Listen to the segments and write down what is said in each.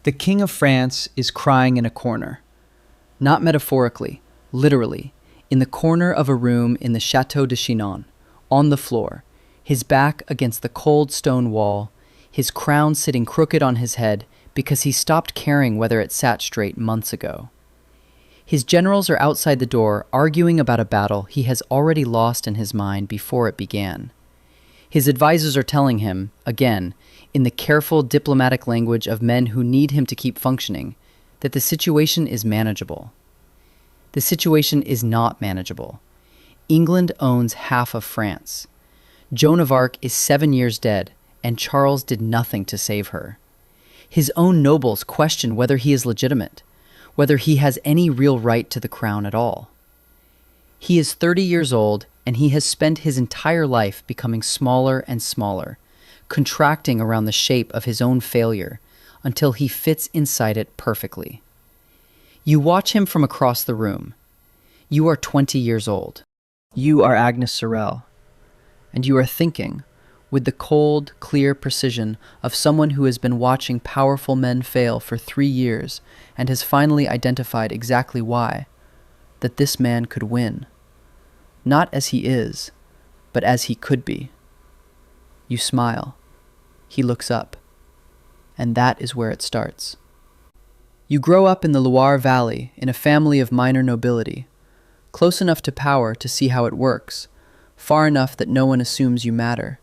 The King of France is crying in a corner. Not metaphorically, literally, in the corner of a room in the Château de Chinon, on the floor, his back against the cold stone wall, his crown sitting crooked on his head because he stopped caring whether it sat straight months ago. His generals are outside the door arguing about a battle he has already lost in his mind before it began. His advisors are telling him, again, in the careful diplomatic language of men who need him to keep functioning, that the situation is manageable. The situation is not manageable. England owns half of France. Joan of Arc is 7 years dead, and Charles did nothing to save her. His own nobles question whether he is legitimate, whether he has any real right to the crown at all. He is 30 years old, and he has spent his entire life becoming smaller and smaller, contracting around the shape of his own failure until he fits inside it perfectly. You watch him from across the room. You are 20 years old. You are Agnes Sorel, and you are thinking, with the cold, clear precision of someone who has been watching powerful men fail for 3 years and has finally identified exactly why, that this man could win. Not as he is, but as he could be. You smile. He looks up. And that is where it starts. You grow up in the Loire Valley in a family of minor nobility, close enough to power to see how it works, far enough that no one assumes you matter.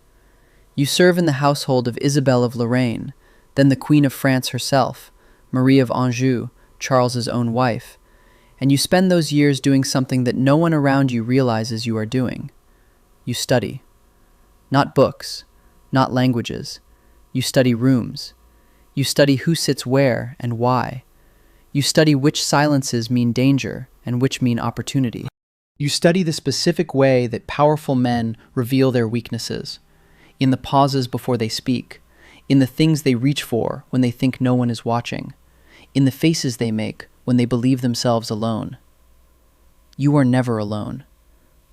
You serve in the household of Isabel of Lorraine, then the Queen of France herself, Marie of Anjou, Charles's own wife, and you spend those years doing something that no one around you realizes you are doing. You study. Not books, not languages. You study rooms. You study who sits where and why. You study which silences mean danger and which mean opportunity. You study the specific way that powerful men reveal their weaknesses, in the pauses before they speak, in the things they reach for when they think no one is watching, in the faces they make when they believe themselves alone. You are never alone,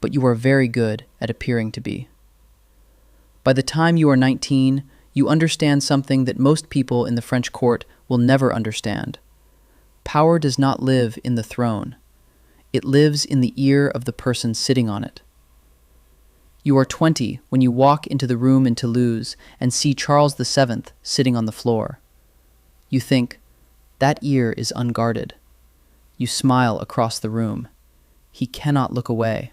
but you are very good at appearing to be. By the time you are 19, you understand something that most people in the French court will never understand. Power does not live in the throne. It lives in the ear of the person sitting on it. You are 20 when you walk into the room in Toulouse and see Charles VII sitting on the floor. You think, that ear is unguarded. You smile across the room. He cannot look away.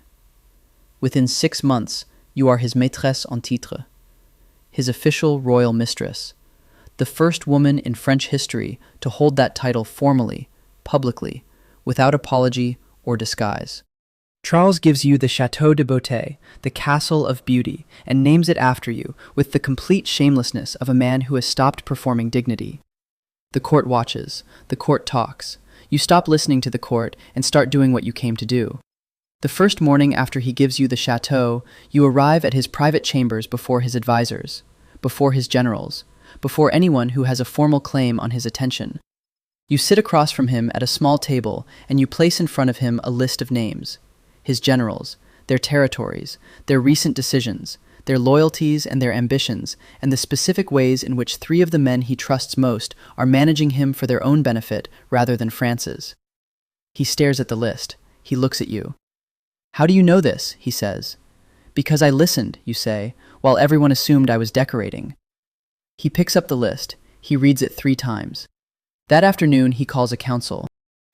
Within 6 months, you are his maîtresse en titre, his official royal mistress, the first woman in French history to hold that title formally, publicly, without apology or disguise. Charles gives you the Château de Beauté, the Castle of Beauty, and names it after you with the complete shamelessness of a man who has stopped performing dignity. The court watches, the court talks. You stop listening to the court and start doing what you came to do. The first morning after he gives you the chateau, you arrive at his private chambers before his advisors, before his generals, before anyone who has a formal claim on his attention. You sit across from him at a small table and you place in front of him a list of names, his generals, their territories, their recent decisions, their loyalties and their ambitions, and the specific ways in which 3 of the men he trusts most are managing him for their own benefit rather than France's. He stares at the list. He looks at you. "How do you know this?" he says. "Because I listened," you say, while everyone assumed I was decorating. He picks up the list. He reads it 3 times. That afternoon, he calls a council.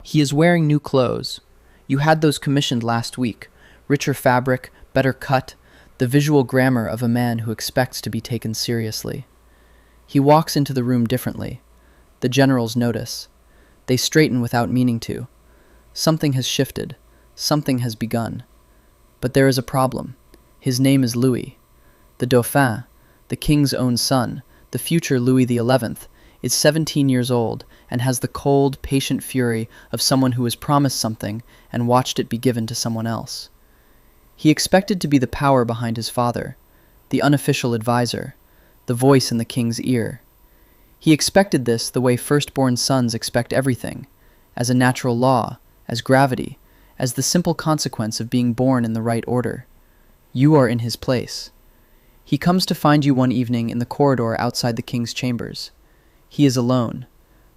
He is wearing new clothes. You had those commissioned last week. Richer fabric, better cut, the visual grammar of a man who expects to be taken seriously. He walks into the room differently. The generals notice. They straighten without meaning to. Something has shifted. Something has begun. But there is a problem. His name is Louis. The Dauphin, the king's own son, the future Louis XI, is 17 years old and has the cold, patient fury of someone who was promised something and watched it be given to someone else. He expected to be the power behind his father, the unofficial advisor, the voice in the king's ear. He expected this the way firstborn sons expect everything, as a natural law, as gravity, as the simple consequence of being born in the right order. You are in his place. He comes to find you one evening in the corridor outside the king's chambers. He is alone.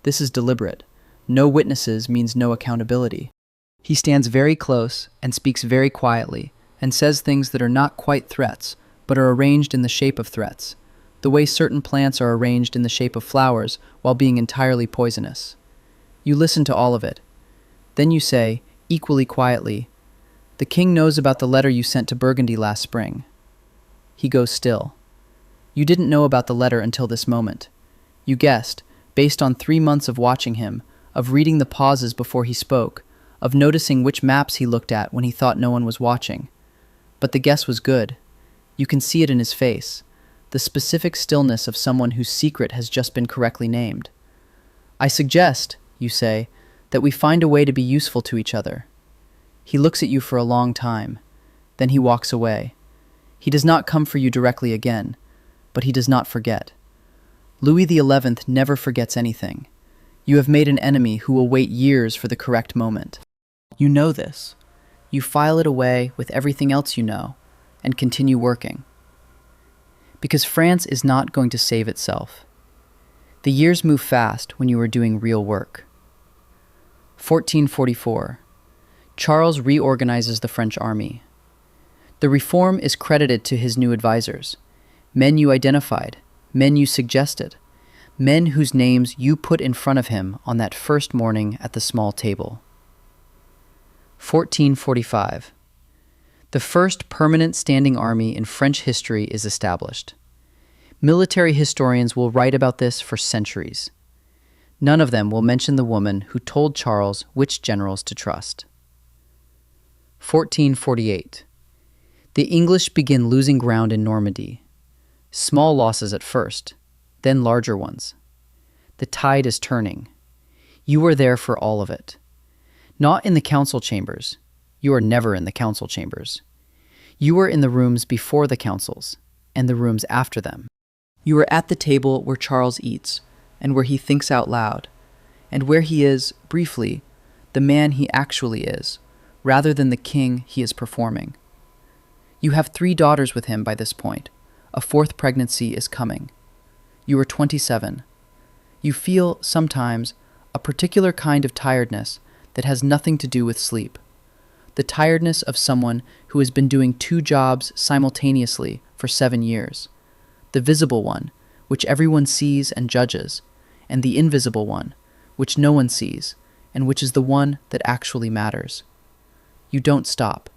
This is deliberate. No witnesses means no accountability. He stands very close and speaks very quietly and says things that are not quite threats, but are arranged in the shape of threats, the way certain plants are arranged in the shape of flowers while being entirely poisonous. You listen to all of it. Then you say, equally quietly, "The king knows about the letter you sent to Burgundy last spring." He goes still. You didn't know about the letter until this moment. You guessed, based on 3 months of watching him, of reading the pauses before he spoke, of noticing which maps he looked at when he thought no one was watching. But the guess was good. You can see it in his face, the specific stillness of someone whose secret has just been correctly named. "I suggest," you say, "that we find a way to be useful to each other." He looks at you for a long time. Then he walks away. He does not come for you directly again, but he does not forget. Louis XI never forgets anything. You have made an enemy who will wait years for the correct moment. You know this. You file it away with everything else you know, and continue working. Because France is not going to save itself. The years move fast when you are doing real work. 1444. Charles reorganizes the French army. The reform is credited to his new advisors, men you identified, men you suggested, men whose names you put in front of him on that first morning at the small table. 1445. The first permanent standing army in French history is established. Military historians will write about this for centuries. None of them will mention the woman who told Charles which generals to trust. 1448. The English begin losing ground in Normandy. Small losses at first, then larger ones. The tide is turning. You were there for all of it. Not in the council chambers. You are never in the council chambers. You were in the rooms before the councils, and the rooms after them. You are at the table where Charles eats, and where he thinks out loud, and where he is, briefly, the man he actually is, rather than the king he is performing. You have 3 daughters with him by this point. A 4th pregnancy is coming. You are 27. You feel, sometimes, a particular kind of tiredness that has nothing to do with sleep. The tiredness of someone who has been doing 2 jobs simultaneously for 7 years. The visible one, which everyone sees and judges, and the invisible one, which no one sees, and which is the one that actually matters. You don't stop.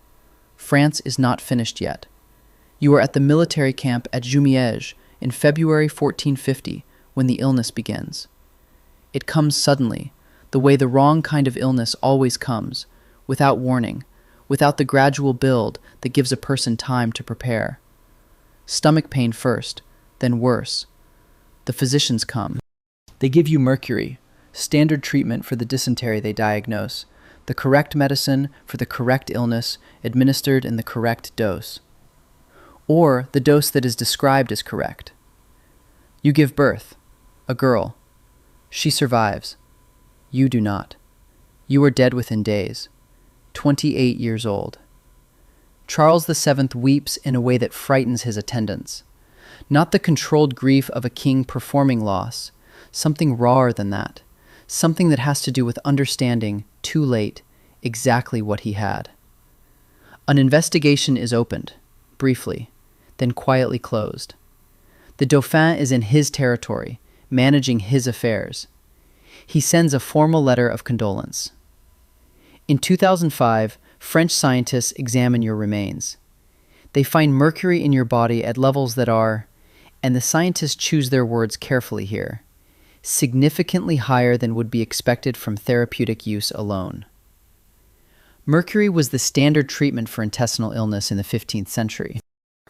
France is not finished yet. You are at the military camp at Jumièges in February 1450 when the illness begins. It comes suddenly, the way the wrong kind of illness always comes, without warning, without the gradual build that gives a person time to prepare. Stomach pain first, then worse. The physicians come. They give you mercury, standard treatment for the dysentery they diagnose, the correct medicine for the correct illness administered in the correct dose. Or the dose that is described as correct. You give birth, a girl. She survives. You do not. You are dead within days, 28 years old. Charles VII weeps in a way that frightens his attendants. Not the controlled grief of a king performing loss, something rawer than that, something that has to do with understanding, too late, exactly what he had. An investigation is opened, briefly, then quietly closed. The Dauphin is in his territory, managing his affairs. He sends a formal letter of condolence. In 2005, French scientists examine your remains. They find mercury in your body at levels that are, and the scientists choose their words carefully here, significantly higher than would be expected from therapeutic use alone. Mercury was the standard treatment for intestinal illness in the 15th century.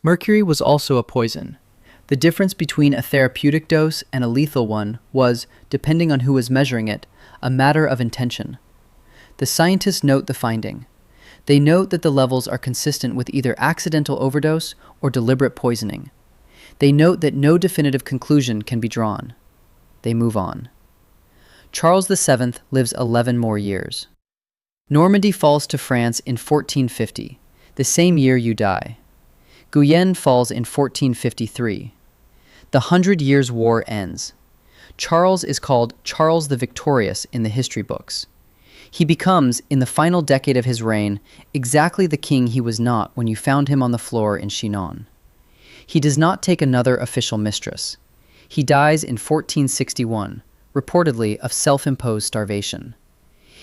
Mercury was also a poison. The difference between a therapeutic dose and a lethal one was, depending on who was measuring it, a matter of intention. The scientists note the finding. They note that the levels are consistent with either accidental overdose or deliberate poisoning. They note that no definitive conclusion can be drawn. They move on. Charles VII lives 11 more years. Normandy falls to France in 1450, the same year you die. Guyenne falls in 1453. The 100 Years' War ends. Charles is called Charles the Victorious in the history books. He becomes, in the final decade of his reign, exactly the king he was not when you found him on the floor in Chinon. He does not take another official mistress. He dies in 1461, reportedly of self-imposed starvation.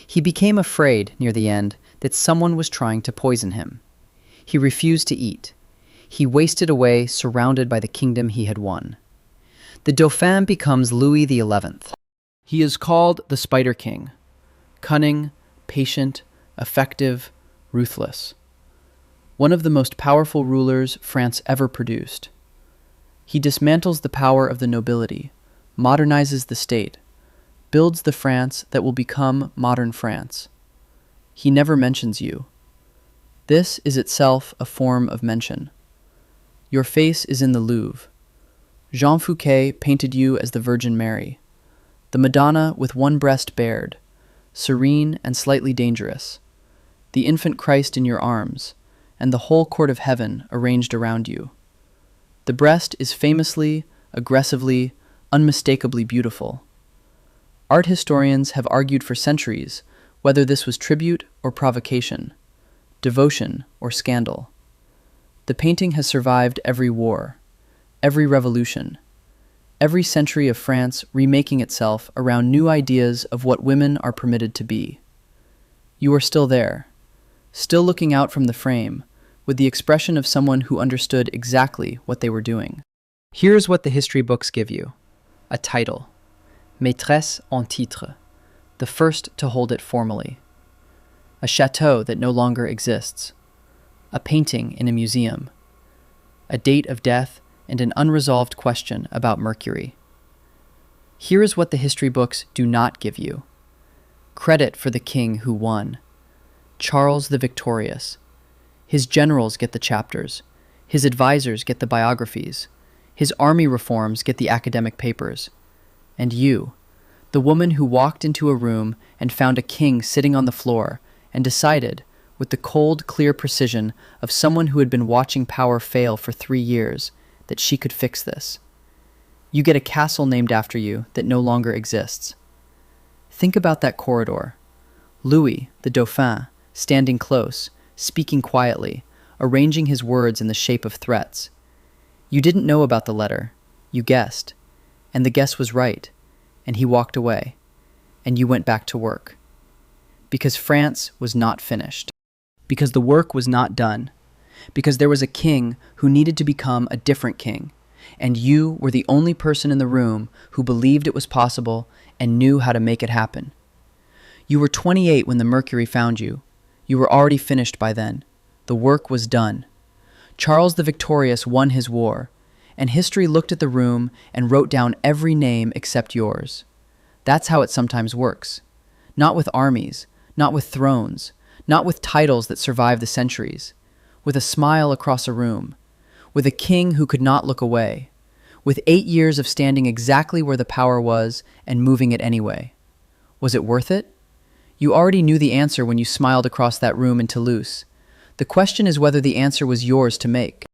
He became afraid, near the end, that someone was trying to poison him. He refused to eat. He wasted away, surrounded by the kingdom he had won. The Dauphin becomes Louis XI. He is called the Spider King. Cunning, patient, effective, ruthless. One of the most powerful rulers France ever produced. He dismantles the power of the nobility, modernizes the state, builds the France that will become modern France. He never mentions you. This is itself a form of mention. Your face is in the Louvre. Jean Fouquet painted you as the Virgin Mary, the Madonna with one breast bared, serene and slightly dangerous, the infant Christ in your arms, and the whole court of heaven arranged around you. The breast is famously, aggressively, unmistakably beautiful. Art historians have argued for centuries whether this was tribute or provocation, devotion or scandal. The painting has survived every war, every revolution, every century of France remaking itself around new ideas of what women are permitted to be. You are still there, still looking out from the frame, with the expression of someone who understood exactly what they were doing. Here's what the history books give you. A title. Maîtresse en titre, the first to hold it formally. A chateau that no longer exists. A painting in a museum. A date of death and an unresolved question about mercury. Here is what the history books do not give you. Credit for the king who won. Charles the Victorious. His generals get the chapters. His advisors get the biographies. His army reforms get the academic papers. And you, the woman who walked into a room and found a king sitting on the floor and decided, with the cold, clear precision of someone who had been watching power fail for 3 years, that she could fix this. You get a castle named after you that no longer exists. Think about that corridor. Louis, the Dauphin, standing close, speaking quietly, arranging his words in the shape of threats. You didn't know about the letter. You guessed. And the guess was right. And he walked away. And you went back to work. Because France was not finished. Because the work was not done. Because there was a king who needed to become a different king. And you were the only person in the room who believed it was possible and knew how to make it happen. You were 28 when the mercury found you. You were already finished by then. The work was done. Charles the Victorious won his war, and history looked at the room and wrote down every name except yours. That's how it sometimes works. Not with armies, not with thrones, not with titles that survive the centuries. With a smile across a room. With a king who could not look away. With 8 years of standing exactly where the power was and moving it anyway. Was it worth it? You already knew the answer when you smiled across that room in Toulouse. The question is whether the answer was yours to make.